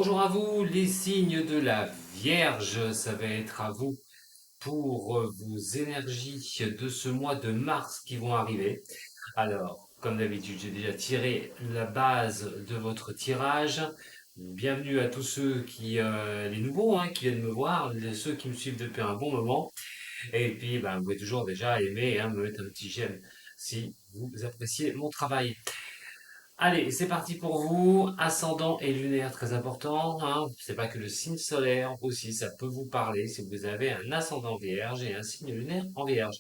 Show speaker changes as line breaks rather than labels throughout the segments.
Bonjour à vous, les signes de la Vierge, ça va être à vous pour vos énergies de ce mois de mars qui vont arriver. Alors, comme d'habitude, j'ai déjà tiré la base de votre tirage. Bienvenue à tous ceux les nouveaux, qui viennent me voir, ceux qui me suivent depuis un bon moment. Et puis, vous pouvez toujours déjà aimer, me mettre un petit j'aime si vous appréciez mon travail. Allez, c'est parti pour vous. Ascendant et lunaire, très important. C'est pas que le signe solaire aussi, ça peut vous parler si vous avez un ascendant vierge et un signe lunaire en vierge.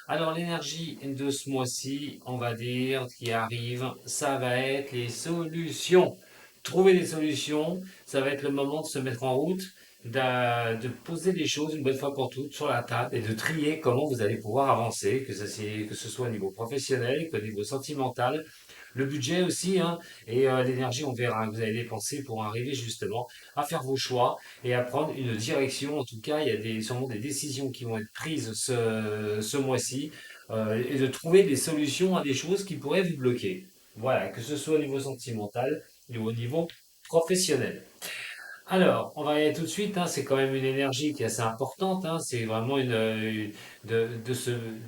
Alors, l'énergie de ce mois-ci, on va dire, qui arrive, ça va être les solutions. Trouver des solutions, ça va être le moment de se mettre en route, de poser les choses une bonne fois pour toutes sur la table et de trier comment vous allez pouvoir avancer, que ce soit au niveau professionnel, qu'au niveau sentimental, le budget aussi, et l'énergie, on verra, que vous allez dépenser pour arriver justement à faire vos choix et à prendre une direction. En tout cas, il y a sûrement des décisions qui vont être prises ce mois-ci et de trouver des solutions à des choses qui pourraient vous bloquer. Voilà, que ce soit au niveau sentimental ou au niveau professionnel. Alors, on va y aller tout de suite, c'est quand même une énergie qui est assez importante, c'est vraiment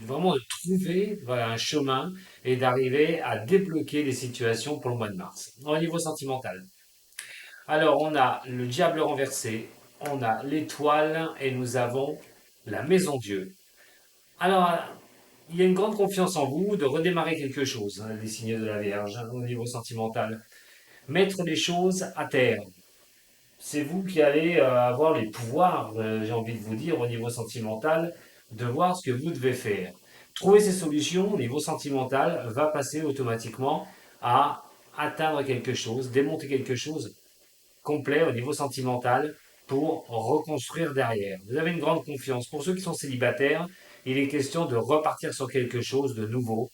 vraiment de trouver voilà, un chemin et d'arriver à débloquer les situations pour le mois de mars. Au niveau sentimental. Alors, on a le diable renversé, on a l'étoile et nous avons la maison Dieu. Alors, il y a une grande confiance en vous de redémarrer quelque chose, les signes de la Vierge, au niveau sentimental. Mettre les choses à terre. C'est vous qui allez avoir les pouvoirs, j'ai envie de vous dire, au niveau sentimental, de voir ce que vous devez faire. Trouver ces solutions au niveau sentimental va passer automatiquement à atteindre quelque chose, démonter quelque chose complet au niveau sentimental pour reconstruire derrière. Vous avez une grande confiance. Pour ceux qui sont célibataires, il est question de repartir sur quelque chose de nouveau,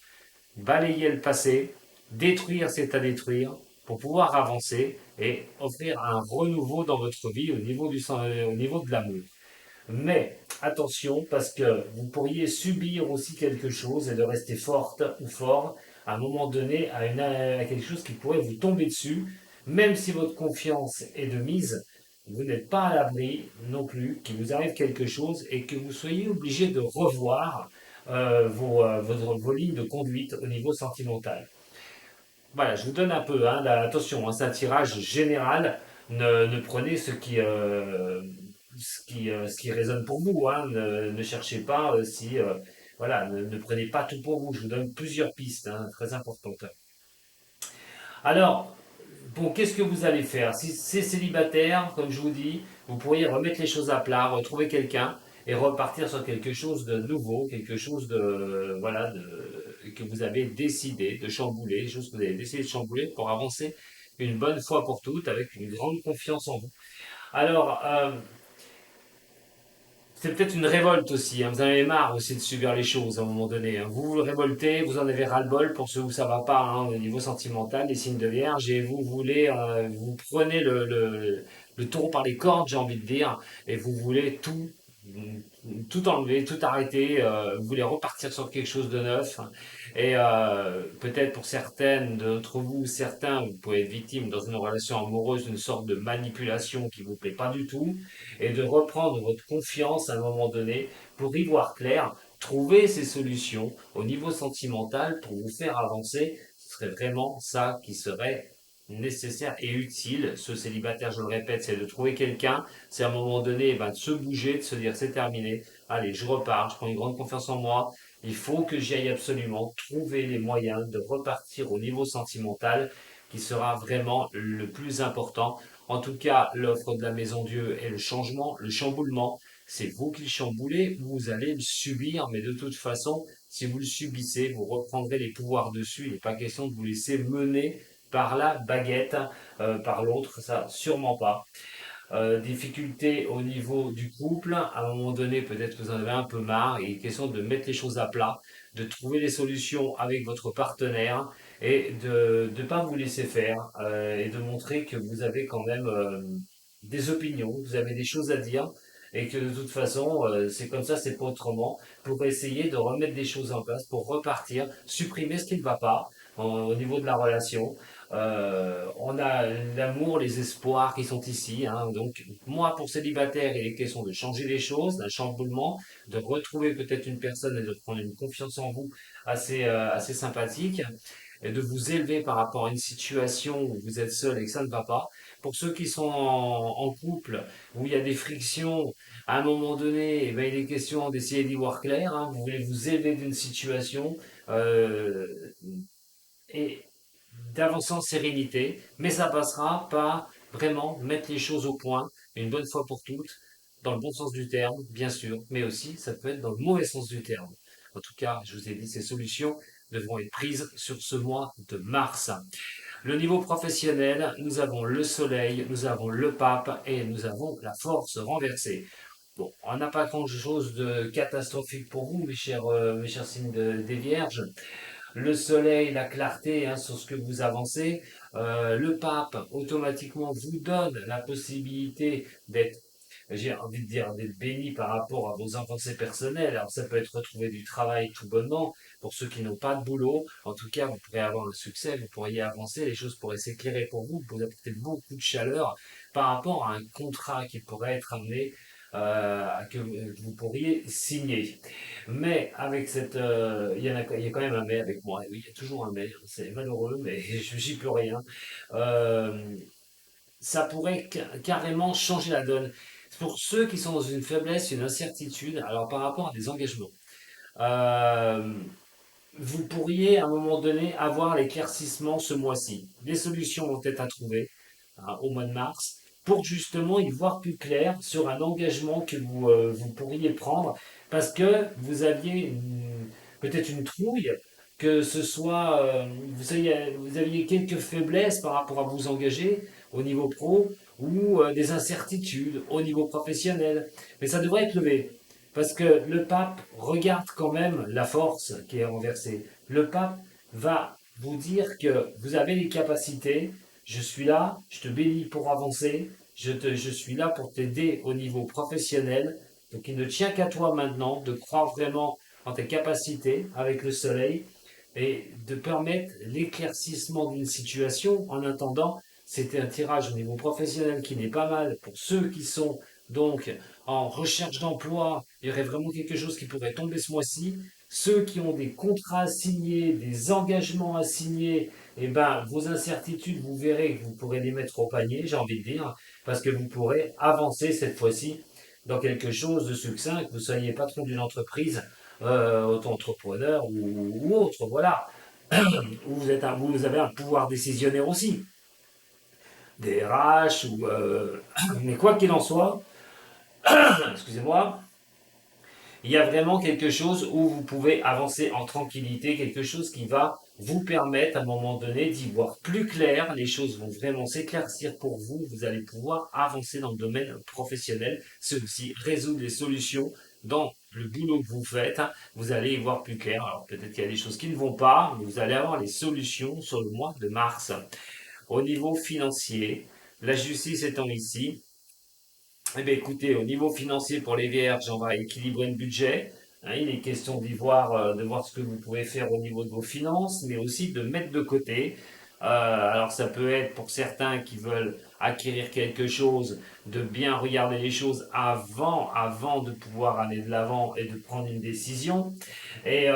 balayer le passé, détruire ce qui est à détruire pour pouvoir avancer et offrir un renouveau dans votre vie au niveau de l'amour. Mais attention, parce que vous pourriez subir aussi quelque chose et de rester forte ou fort à un moment donné à quelque chose qui pourrait vous tomber dessus, même si votre confiance est de mise, vous n'êtes pas à l'abri non plus qu'il vous arrive quelque chose et que vous soyez obligé de revoir vos lignes de conduite au niveau sentimental. Voilà, je vous donne un peu, attention, c'est un tirage général. Ne prenez ce qui résonne pour vous. Ne cherchez pas si, voilà, ne prenez pas tout pour vous. Je vous donne plusieurs pistes, très importantes. Alors, bon, qu'est-ce que vous allez faire? Si c'est célibataire, comme je vous dis, vous pourriez remettre les choses à plat, retrouver quelqu'un et repartir sur quelque chose de nouveau, quelque chose que vous avez décidé de chambouler, des choses que vous avez décidé de chambouler pour avancer une bonne fois pour toutes avec une grande confiance en vous. Alors, c'est peut-être une révolte aussi. Vous en avez marre aussi de subir les choses à un moment donné. Vous vous révoltez, vous en avez ras-le-bol pour ceux où ça va pas au niveau sentimental, les signes de vierge, et vous voulez, vous prenez le taureau par les cornes, j'ai envie de dire, et vous voulez tout enlever, tout arrêter. Vous voulez repartir sur quelque chose de neuf. Et peut-être pour certaines d'entre vous, certains, vous pouvez être victime dans une relation amoureuse d'une sorte de manipulation qui vous plaît pas du tout et de reprendre votre confiance à un moment donné pour y voir clair, trouver ces solutions au niveau sentimental pour vous faire avancer. Ce serait vraiment ça qui serait nécessaire et utile. Ce célibataire, je le répète, c'est de trouver quelqu'un, c'est à un moment donné de se bouger, de se dire c'est terminé, allez, je repars, je prends une grande confiance en moi, il faut que j'y aille absolument trouver les moyens de repartir au niveau sentimental qui sera vraiment le plus important. En tout cas, l'offre de la Maison Dieu est le changement, le chamboulement. C'est vous qui le chamboulez, vous allez le subir, mais de toute façon, si vous le subissez, vous reprendrez les pouvoirs dessus. Il n'est pas question de vous laisser mener par la baguette, par l'autre, ça sûrement pas. Difficulté au niveau du couple, à un moment donné, peut-être que vous en avez un peu marre, il est question de mettre les choses à plat, de trouver les solutions avec votre partenaire et de ne pas vous laisser faire et de montrer que vous avez quand même des opinions, vous avez des choses à dire et que de toute façon, c'est comme ça, c'est pas autrement, pour essayer de remettre des choses en place, pour repartir, supprimer ce qui ne va pas au niveau de la relation, On a l'amour, les espoirs qui sont ici, hein. Donc, moi, pour célibataire, il est question de changer les choses, d'un chamboulement, de retrouver peut-être une personne et de prendre une confiance en vous assez sympathique et de vous élever par rapport à une situation où vous êtes seul et que ça ne va pas. Pour ceux qui sont en couple, où il y a des frictions, à un moment donné, eh ben, il est question d'essayer d'y voir clair, hein. Vous voulez vous élever d'une situation euh, et d'avancer en sérénité, mais ça passera par vraiment mettre les choses au point une bonne fois pour toutes, dans le bon sens du terme, bien sûr, mais aussi ça peut être dans le mauvais sens du terme. En tout cas, je vous ai dit, ces solutions devront être prises sur ce mois de mars. Le niveau professionnel, nous avons le soleil, nous avons le pape et nous avons la force renversée. Bon, on n'a pas grand-chose de catastrophique pour vous, mes chers signes des Vierges. Le soleil, la clarté, hein, sur ce que vous avancez. Le pape, automatiquement, vous donne la possibilité d'être, j'ai envie de dire, d'être béni par rapport à vos avancées personnelles. Alors, ça peut être retrouver du travail tout bonnement. Pour ceux qui n'ont pas de boulot, en tout cas, vous pourrez avoir le succès, vous pourriez avancer, les choses pourraient s'éclairer pour vous, vous apporter beaucoup de chaleur par rapport à un contrat qui pourrait être amené que vous pourriez signer. Mais avec cette, il y a quand même un mais avec moi. Oui, il y a toujours un mais. C'est malheureux, mais j'y peux rien. Euh, Ça pourrait carrément changer la donne. Pour ceux qui sont dans une faiblesse, une incertitude, alors par rapport à des engagements, euh, vous pourriez à un moment donné avoir l'éclaircissement ce mois-ci. Des solutions vont être à trouver, hein, au mois de mars pour justement y voir plus clair sur un engagement que vous pourriez prendre parce que vous aviez peut-être une trouille, que ce soit, vous aviez quelques faiblesses par rapport à vous engager au niveau pro ou des incertitudes au niveau professionnel. Mais ça devrait être levé. Parce que le pape regarde quand même la force qui est renversée. Le pape va vous dire que vous avez les capacités, je suis là, je te bénis pour avancer, je suis là pour t'aider au niveau professionnel. Donc il ne tient qu'à toi maintenant de croire vraiment en tes capacités avec le soleil et de permettre l'éclaircissement d'une situation. En attendant, c'était un tirage au niveau professionnel qui n'est pas mal pour ceux qui sont donc en recherche d'emploi. Il y aurait vraiment quelque chose qui pourrait tomber ce mois-ci. Ceux qui ont des contrats à signer, des engagements à signer, eh ben, vos incertitudes, vous verrez que vous pourrez les mettre au panier, j'ai envie de dire, parce que vous pourrez avancer cette fois-ci dans quelque chose de succinct, que vous soyez patron d'une entreprise, auto-entrepreneur ou autre, voilà, où vous avez un pouvoir décisionnaire aussi, des RH, mais quoi qu'il en soit, excusez-moi, il y a vraiment quelque chose où vous pouvez avancer en tranquillité, quelque chose qui va vous permettre à un moment donné d'y voir plus clair, les choses vont vraiment s'éclaircir pour vous, vous allez pouvoir avancer dans le domaine professionnel, c'est aussi résoudre les solutions dans le boulot que vous faites, hein. Vous allez y voir plus clair. Alors peut-être qu'il y a des choses qui ne vont pas, mais vous allez avoir les solutions sur le mois de mars. Au niveau financier, la justice étant ici, eh bien, écoutez, au niveau financier pour les vierges, on va équilibrer le budget. Hein, il est question de voir ce que vous pouvez faire au niveau de vos finances, mais aussi de mettre de côté. Alors ça peut être pour certains qui veulent acquérir quelque chose, de bien regarder les choses avant de pouvoir aller de l'avant et de prendre une décision. Et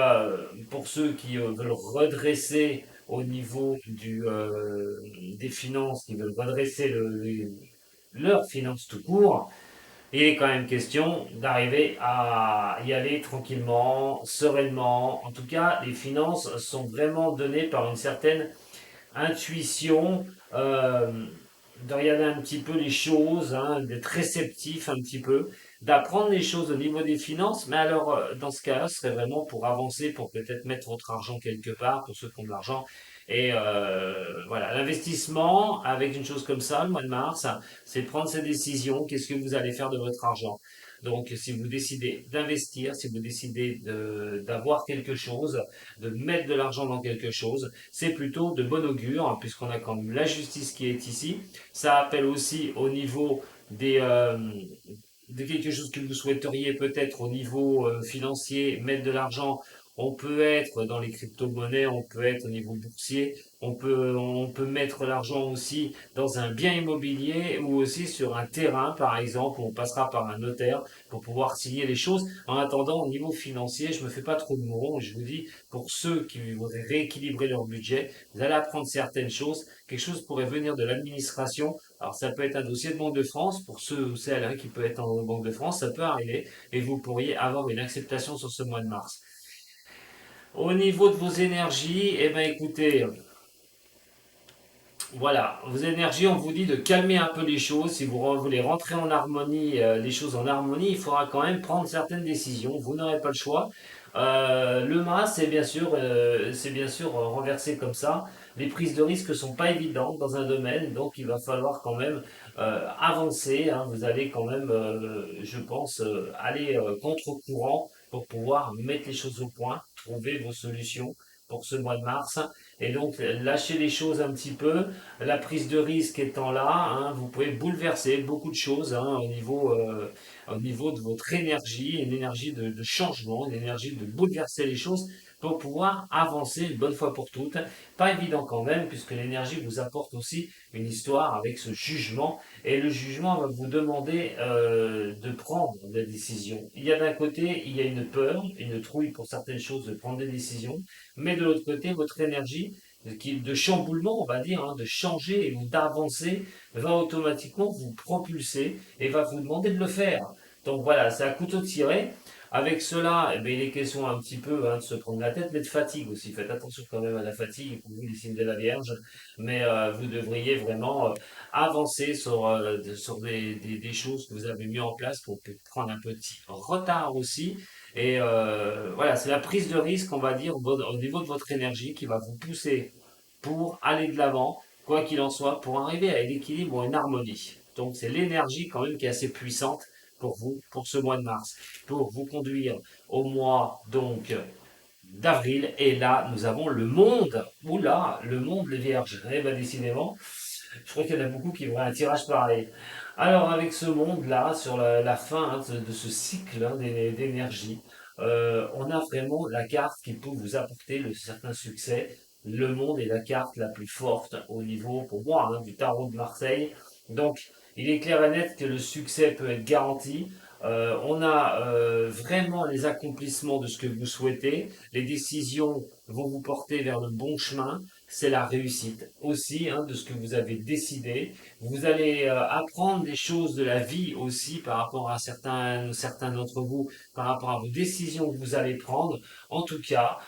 pour ceux qui veulent redresser au niveau des finances, qui veulent redresser leurs finances tout court, il est quand même question d'arriver à y aller tranquillement, sereinement. En tout cas, les finances sont vraiment données par une certaine intuition, de regarder un petit peu les choses, hein, d'être réceptif un petit peu, d'apprendre les choses au niveau des finances. Mais alors, dans ce cas-là, ce serait vraiment pour avancer, pour peut-être mettre votre argent quelque part, pour ceux qui ont de l'argent. Et voilà, l'investissement avec une chose comme ça, le mois de mars, c'est prendre ses décisions. Qu'est-ce que vous allez faire de votre argent? Donc, si vous décidez d'investir, si vous décidez d'avoir quelque chose, de mettre de l'argent dans quelque chose, c'est plutôt de bon augure, hein, puisqu'on a quand même la justice qui est ici. Ça appelle aussi au niveau des, de quelque chose que vous souhaiteriez peut-être au niveau financier mettre de l'argent On peut être dans les crypto-monnaies, on peut être au niveau boursier, on peut mettre l'argent aussi dans un bien immobilier ou aussi sur un terrain, par exemple, où on passera par un notaire pour pouvoir signer les choses. En attendant, au niveau financier, je me fais pas trop de mots. Je vous dis, pour ceux qui voudraient rééquilibrer leur budget, vous allez apprendre certaines choses. Quelque chose pourrait venir de l'administration. Alors, ça peut être un dossier de Banque de France. Pour ceux ou celles qui peut être en Banque de France, ça peut arriver. Et vous pourriez avoir une acceptation sur ce mois de mars. Au niveau de vos énergies, eh ben écoutez, voilà, vos énergies, on vous dit de calmer un peu les choses. Si vous voulez rentrer en harmonie, les choses en harmonie, il faudra quand même prendre certaines décisions. Vous n'aurez pas le choix. Le Mars, c'est bien sûr renversé comme ça. Les prises de risque sont pas évidentes dans un domaine, donc il va falloir quand même avancer, hein. Vous allez quand même, je pense, aller contre-courant pour pouvoir mettre les choses au point, trouver vos solutions pour ce mois de mars. Et donc, lâcher les choses un petit peu. La prise de risque étant là, hein, vous pouvez bouleverser beaucoup de choses, hein, au niveau de votre énergie, une énergie de changement, une énergie de bouleverser les choses pour pouvoir avancer une bonne fois pour toutes. Pas évident quand même, puisque l'énergie vous apporte aussi une histoire avec ce jugement. Et le jugement va vous demander de prendre des décisions. Il y a d'un côté, il y a une peur, une trouille pour certaines choses de prendre des décisions. Mais de l'autre côté, votre énergie de chamboulement, on va dire, hein, de changer ou d'avancer, va automatiquement vous propulser et va vous demander de le faire. Donc voilà, c'est un couteau tiré. Avec cela, eh bien, il est question un petit peu, hein, de se prendre la tête, mais de fatigue aussi. Faites attention quand même à la fatigue pour vous, les signes de la Vierge. Mais vous devriez vraiment avancer sur des choses que vous avez mis en place pour peut prendre un petit retard aussi. Et voilà, c'est la prise de risque, on va dire, au niveau de votre énergie qui va vous pousser pour aller de l'avant, quoi qu'il en soit, pour arriver à l'équilibre ou à une harmonie. Donc c'est l'énergie quand même qui est assez puissante pour vous, pour ce mois de mars, pour vous conduire au mois donc d'avril. Et là, nous avons le monde. Oula, le monde, les vierges. Eh ben décidément, je crois qu'il y en a beaucoup qui vont un tirage pareil. Alors avec ce monde-là, sur la fin, hein, de ce cycle, hein, d'énergie, on a vraiment la carte qui peut vous apporter le certain succès. Le monde est la carte la plus forte au niveau, pour moi, hein, du tarot de Marseille. Donc il est clair et net que le succès peut être garanti. On a vraiment les accomplissements de ce que vous souhaitez. Les décisions vont vous porter vers le bon chemin. C'est la réussite aussi, hein, de ce que vous avez décidé. Vous allez apprendre des choses de la vie aussi par rapport à certains d'entre vous, par rapport à vos décisions que vous allez prendre. En tout cas,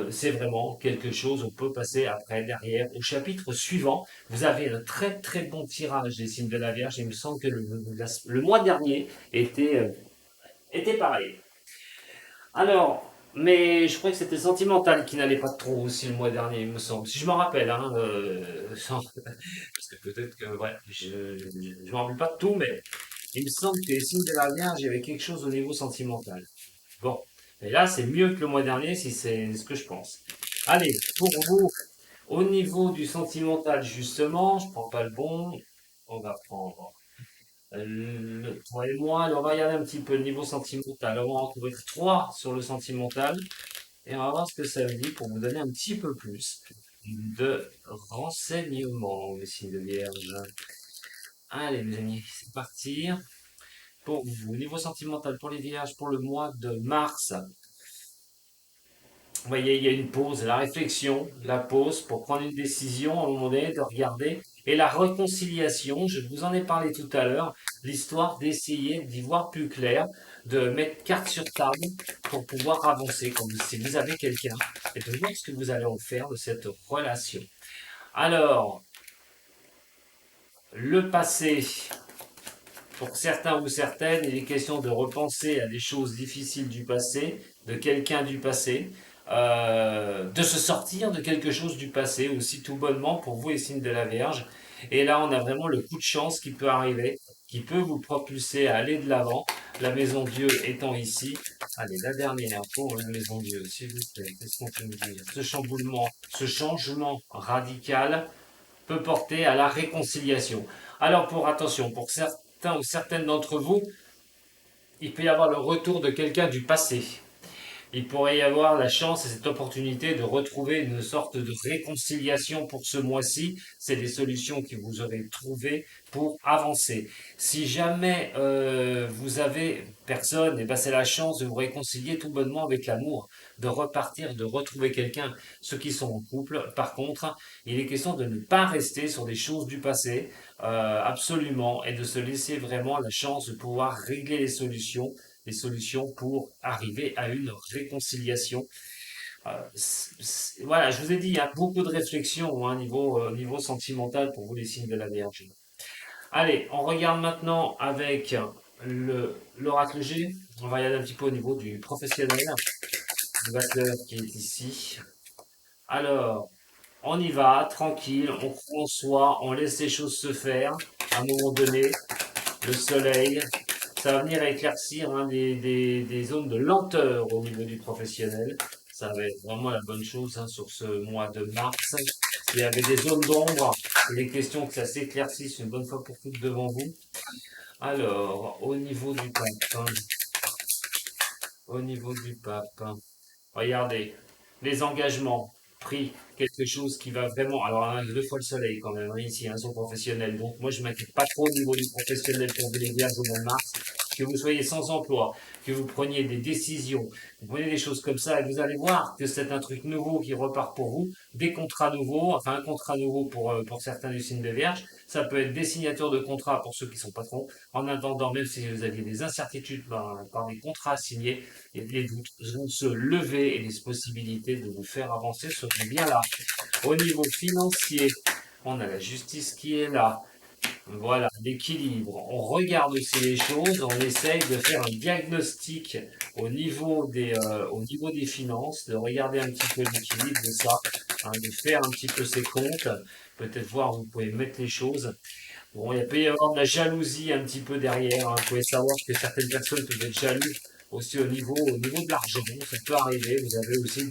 c'est vraiment quelque chose. On peut passer après, derrière, au chapitre suivant. Vous avez un très très bon tirage des signes de la Vierge. Il me semble que le mois dernier était pareil. Alors, mais je crois que c'était Sentimental qui n'allait pas trop aussi le mois dernier, il me semble. Si je m'en rappelle, hein, parce que peut-être que, ouais, je m'en rappelle pas de tout, mais il me semble que les signes de la Vierge, il y avait quelque chose au niveau sentimental. Bon, et là, c'est mieux que le mois dernier, si c'est ce que je pense. Allez, pour vous, au niveau du sentimental, justement, je prends pas le bon, on va prendre toi et moi, alors on va regarder un petit peu le niveau sentimental. Alors, on va en trouver 3 sur le sentimental et on va voir ce que ça veut dire pour vous donner un petit peu plus de renseignements, messieurs de Vierge. Allez, mes amis, c'est parti. Pour vous, niveau sentimental pour les Vierges, pour le mois de mars, vous voyez, il y a une pause, la réflexion, la pause pour prendre une décision à un moment donné, de regarder. Et la réconciliation, je vous en ai parlé tout à l'heure, l'histoire d'essayer d'y voir plus clair, de mettre carte sur table pour pouvoir avancer, comme si vous avez quelqu'un, et de voir ce que vous allez en faire de cette relation. Alors, le passé, pour certains ou certaines, il est question de repenser à des choses difficiles du passé, de quelqu'un du passé, de se sortir de quelque chose du passé aussi tout bonnement pour vous les signes de la Vierge. Et là, on a vraiment le coup de chance qui peut arriver, qui peut vous propulser à aller de l'avant. La maison Dieu étant ici. Allez, la dernière pour la maison Dieu, s'il vous plaît. Qu'est-ce qu'on peut nous dire? Ce chamboulement, ce changement radical peut porter à la réconciliation. Alors attention, pour certains ou certaines d'entre vous, il peut y avoir le retour de quelqu'un du passé. il pourrait y avoir la chance et cette opportunité de retrouver une sorte de réconciliation pour ce mois-ci. C'est des solutions que vous aurez trouvées pour avancer. Si jamais vous avez personne, et ben c'est la chance de vous réconcilier tout bonnement avec l'amour, de repartir, de retrouver quelqu'un. Ceux qui sont en couple, par contre, il est question de ne pas rester sur des choses du passé, absolument, et de se laisser vraiment la chance de pouvoir régler les solutions pour arriver à une réconciliation. Voilà, je vous ai dit, il y a beaucoup de réflexions hein, niveau sentimental pour vous les signes de la Vierge. Allez, on regarde maintenant avec l'oracle G. On va y aller un petit peu au niveau du professionnel, le batteur qui est ici. Alors, on y va, tranquille, on croit en soi, on laisse les choses se faire. À un moment donné, le soleil, ça va venir éclaircir hein, des zones de lenteur au niveau du professionnel. Ça va être vraiment la bonne chose hein, sur ce mois de mars. S'il y avait des zones d'ombre, il est question que ça s'éclaircisse une bonne fois pour toutes devant vous. Alors, au niveau du pape, regardez, les engagements pris, quelque chose qui va vraiment. Alors, hein, deux fois le soleil quand même, hein, ici, hein, sur professionnel. Donc, moi, je ne m'inquiète pas trop au niveau du professionnel pour vous les vierges au mois de mars. Que vous soyez sans emploi, que vous preniez des décisions, vous prenez des choses comme ça et vous allez voir que c'est un truc nouveau qui repart pour vous, des contrats nouveaux, enfin un contrat nouveau pour certains du signe de Vierge. Ça peut être des signatures de contrats pour ceux qui sont patrons. En attendant, même si vous aviez des incertitudes par des contrats signés, et les doutes vont se lever et les possibilités de vous faire avancer seront bien là. Au niveau financier, on a la justice qui est là. Voilà, l'équilibre. On regarde aussi les choses, on essaye de faire un diagnostic au niveau des finances, de regarder un petit peu l'équilibre de ça, hein, de faire un petit peu ses comptes, peut-être voir où vous pouvez mettre les choses. Bon, il peut y avoir de la jalousie un petit peu derrière. Hein. Vous pouvez savoir que certaines personnes peuvent être jalouses aussi au niveau de l'argent. Ça peut arriver. Vous avez aussi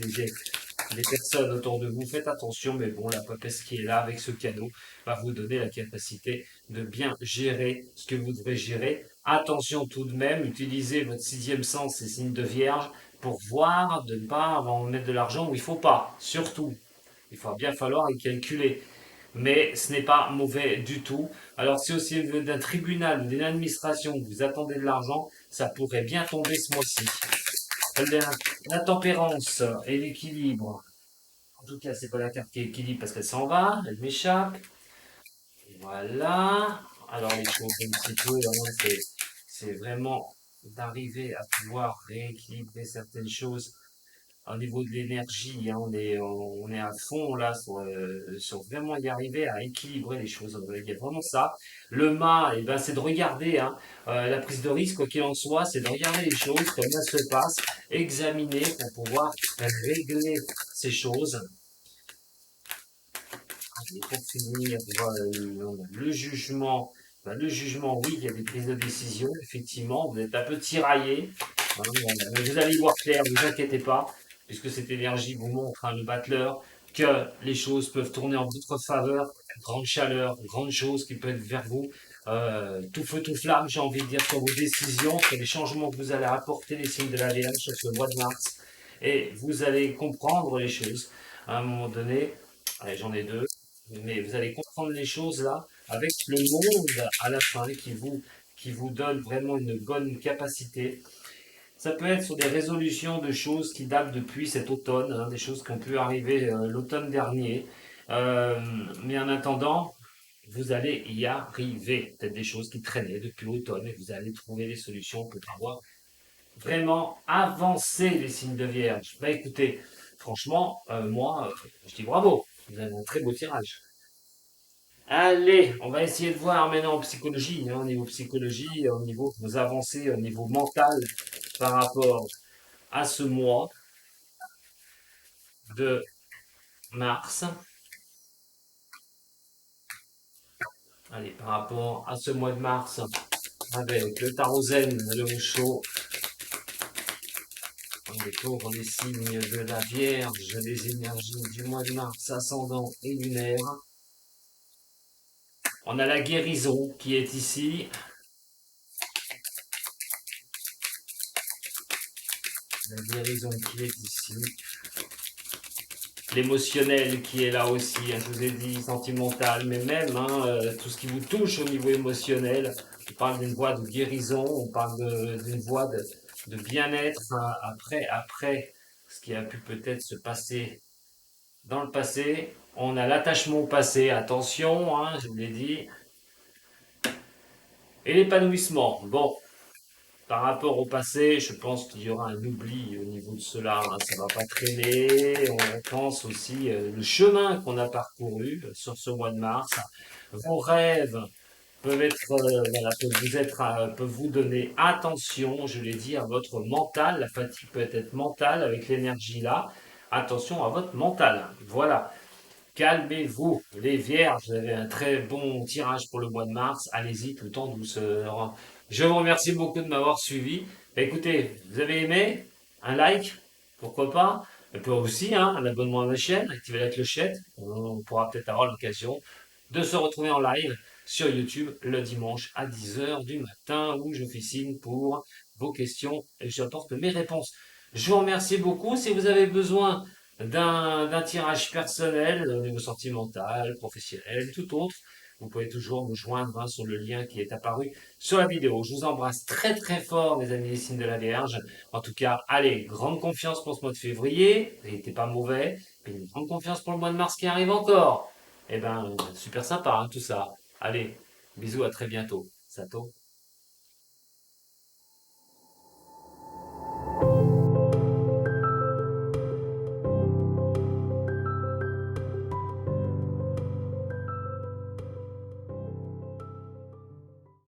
des personnes autour de vous. Faites attention, mais bon, la papesse qui est là avec ce cadeau va vous donner la capacité de bien gérer ce que vous devez gérer. Attention tout de même, utilisez votre sixième sens, ces signes de vierge, pour voir de ne pas en mettre de l'argent où il ne faut pas. Surtout, il va bien falloir y calculer mais ce n'est pas mauvais du tout. Alors si aussi au niveau d'un tribunal ou d'une administration vous attendez de l'argent, ça pourrait bien tomber ce mois-ci. La tempérance et l'équilibre. En tout cas, c'est pas la carte qui équilibre parce qu'elle s'en va, elle m'échappe. Voilà. Alors les choses un petit peu, hein, c'est vraiment d'arriver à pouvoir rééquilibrer certaines choses au niveau de l'énergie, hein, on est à fond là sur vraiment y arriver à équilibrer les choses. Il y a vraiment ça. Le mât, eh ben, c'est de regarder hein, la prise de risque, quoi qu'il en soit, c'est de regarder les choses, comment elles se passent, examiner pour pouvoir régler ces choses. Et pour finir, voilà, le jugement. Ben, le jugement, oui, il y a des prises de décision, effectivement, vous êtes un peu tiraillé. Hein, voilà. Mais vous allez y voir clair, ne vous inquiétez pas, puisque cette énergie vous montre, hein, le battleur, que les choses peuvent tourner en votre faveur. Grande chaleur, grande chose qui peut être vers vous. Tout feu, tout flamme, j'ai envie de dire, sur vos décisions, sur les changements que vous allez apporter, les signes de la Vierge sur ce mois de mars. Et vous allez comprendre les choses à un moment donné. Allez, j'en ai deux. Mais vous allez comprendre les choses là avec le monde à la fin qui vous donne vraiment une bonne capacité. Ça peut être sur des résolutions de choses qui datent depuis cet automne, hein, des choses qui ont pu arriver l'automne dernier. Euh, mais en attendant, vous allez y arriver. Peut-être des choses qui traînaient depuis l'automne et vous allez trouver des solutions pour pouvoir vraiment avancer les signes de Vierge. Bah écoutez, franchement, moi, je dis bravo. Vous avez un très beau tirage. Allez, on va essayer de voir maintenant en psychologie, hein, au niveau psychologie, au niveau de vos avancées, au niveau mental par rapport à ce mois de mars. Allez, par rapport à ce mois de mars, avec le tarot-zen, le chaud, on découvre les signes de la Vierge, les énergies du mois de mars, ascendant et lunaire. On a la guérison qui est ici. la guérison qui est ici, l'émotionnel qui est là aussi, hein, je vous ai dit, sentimental, mais même hein, tout ce qui vous touche au niveau émotionnel. On parle d'une voie de guérison, on parle d'une voie de bien-être hein, après ce qui a pu peut-être se passer dans le passé. On a l'attachement au passé, attention, hein, je vous l'ai dit, et l'épanouissement. Bon, par rapport au passé, je pense qu'il y aura un oubli au niveau de cela, hein, ça va pas traîner. On pense aussi le chemin qu'on a parcouru sur ce mois de mars. Vos rêves peuvent être, voilà, peuvent vous donner attention, je l'ai dit, à votre mental. La fatigue peut être mentale avec l'énergie là. Attention à votre mental. Voilà. Calmez-vous, les vierges, vous avez un très bon tirage pour le mois de mars. Allez-y, tout le temps douceur. Je vous remercie beaucoup de m'avoir suivi. Bah, écoutez, vous avez aimé? Un like? Pourquoi pas? Et puis aussi, hein, un abonnement à ma chaîne, activez la clochette. On pourra peut-être avoir l'occasion de se retrouver en live sur YouTube le dimanche à 10 heures du matin où je fais signe pour vos questions et j'apporte mes réponses. Je vous remercie beaucoup. Si vous avez besoin d'un tirage personnel au niveau sentimental, professionnel, tout autre, vous pouvez toujours me joindre hein, sur le lien qui est apparu sur la vidéo. Je vous embrasse très très fort, mes amis des signes de la Vierge. En tout cas, allez, grande confiance pour ce mois de février. Il n'était pas mauvais. Et une grande confiance pour le mois de mars qui arrive encore. Eh ben, super sympa hein, tout ça. Allez, bisous, à très bientôt. Sato.